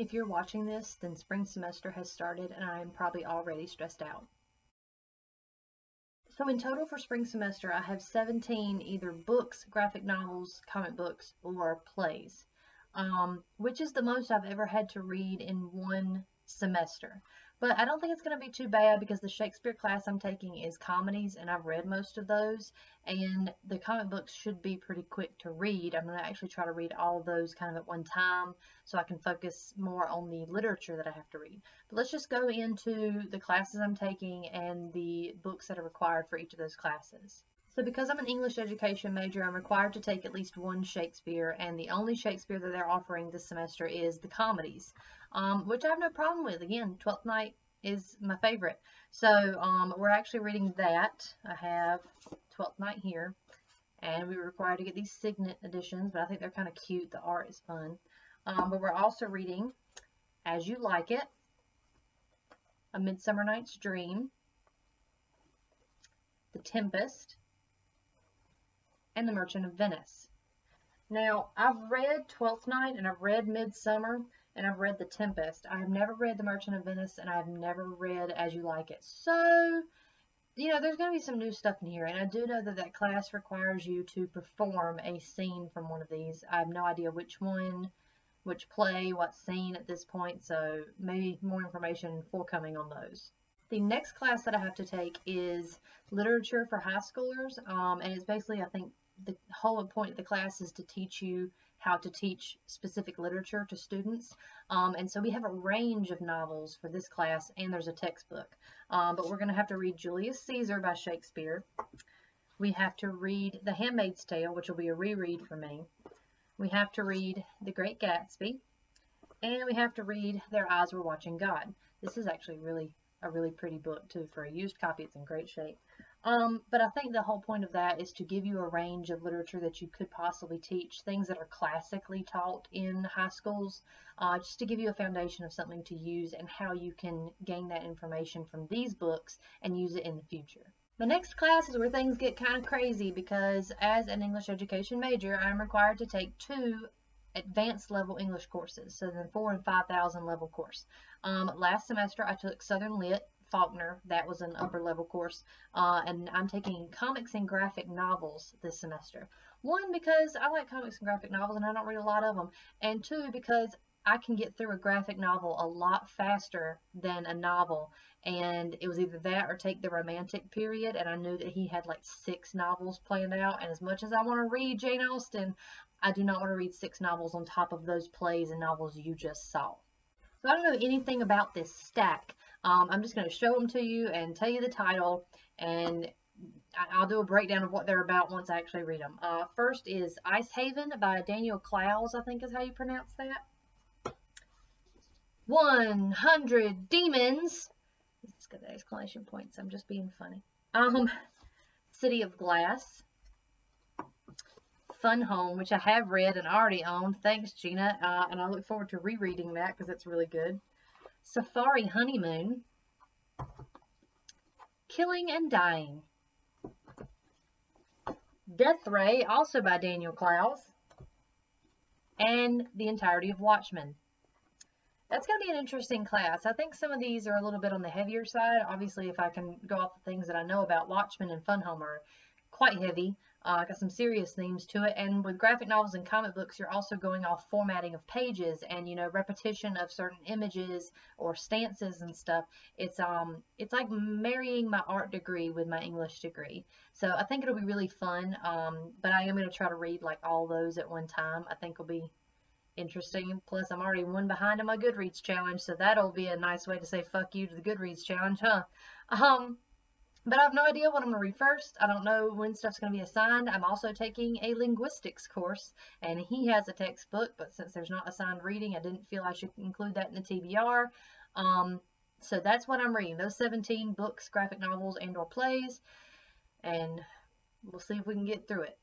If you're watching this, then spring semester has started and I'm probably already stressed out. So in total for spring semester, I have 17 either books, graphic novels, comic books, or plays, which is the most I've ever had to read in one semester. But I don't think it's going to be too bad because the Shakespeare class I'm taking is comedies and I've read most of those, and the comic books should be pretty quick to read. I'm going to actually try to read all of those kind of at one time so I can focus more on the literature that I have to read. But let's just go into the classes I'm taking and the books that are required for each of those classes. So because I'm an English education major, I'm required to take at least one Shakespeare, and the only Shakespeare that they're offering this semester is the comedies, which I have no problem with. Again, Twelfth Night is my favorite. So we're actually reading that. I have Twelfth Night here, and we were required to get these signet editions, but I think they're kind of cute. The art is fun. But we're also reading As You Like It, A Midsummer Night's Dream, The Tempest, and The Merchant of Venice. Now, I've read Twelfth Night, and I've read Midsummer, and I've read The Tempest. I have never read The Merchant of Venice, and I've never read As You Like It. So, you know, there's going to be some new stuff in here, and I do know that that class requires you to perform a scene from one of these. I have no idea which one, which play, what scene at this point, so maybe more information forthcoming on those. The next class that I have to take is literature for high schoolers, and it's basically, I think, the whole point of the class is to teach you how to teach specific literature to students. And so we have a range of novels for this class, and there's a textbook. But we're going to have to read Julius Caesar by Shakespeare. We have to read The Handmaid's Tale, which will be a reread for me. We have to read The Great Gatsby. And we have to read Their Eyes Were Watching God. This is actually a really pretty book, too. For a used copy, it's in great shape. But I think the whole point of that is to give you a range of literature that you could possibly teach, things that are classically taught in high schools, just to give you a foundation of something to use and how you can gain that information from these books and use it in the future. The next class is where things get kind of crazy because as an English education major, I'm required to take 2 advanced level English courses, so the 4,000 and 5,000 level course. Last semester I took Southern Lit, Faulkner, that was an upper level course, and I'm taking comics and graphic novels this semester. 1, because I like comics and graphic novels and I don't read a lot of them, and 2, because I can get through a graphic novel a lot faster than a novel, and it was either that or take the romantic period, and I knew that he had like 6 novels planned out, and as much as I want to read Jane Austen, I do not want to read 6 novels on top of those plays and novels you just saw. So I don't know anything about this stack. I'm just going to show them to you and tell you the title, and I'll do a breakdown of what they're about once I actually read them. First is Ice Haven by Daniel Clowes, I think is how you pronounce that. 100 Demons. It's got the exclamation points. I'm just being funny. City of Glass. Fun Home, which I have read and already owned. Thanks, Gina. And I look forward to rereading that because it's really good. Safari Honeymoon. Killing and Dying. Death Ray, also by Daniel Clowes. And the entirety of Watchmen. That's going to be an interesting class. I think some of these are a little bit on the heavier side. Obviously, if I can go off the things that I know about, Watchmen and Fun Home are quite heavy. Got some serious themes to it, and with graphic novels and comic books, you're also going off formatting of pages and, you know, repetition of certain images or stances and stuff. It's like marrying my art degree with my English degree. So I think it'll be really fun. But I am going to try to read like all those at one time. I think it'll be interesting. Plus, I'm already 1 behind on my Goodreads challenge, so that'll be a nice way to say fuck you to the Goodreads challenge, huh? But I have no idea what I'm going to read first. I don't know when stuff's going to be assigned. I'm also taking a linguistics course, and he has a textbook, but since there's not assigned reading, I didn't feel I should include that in the TBR. So that's what I'm reading, those 17 books, graphic novels, and or plays, and we'll see if we can get through it.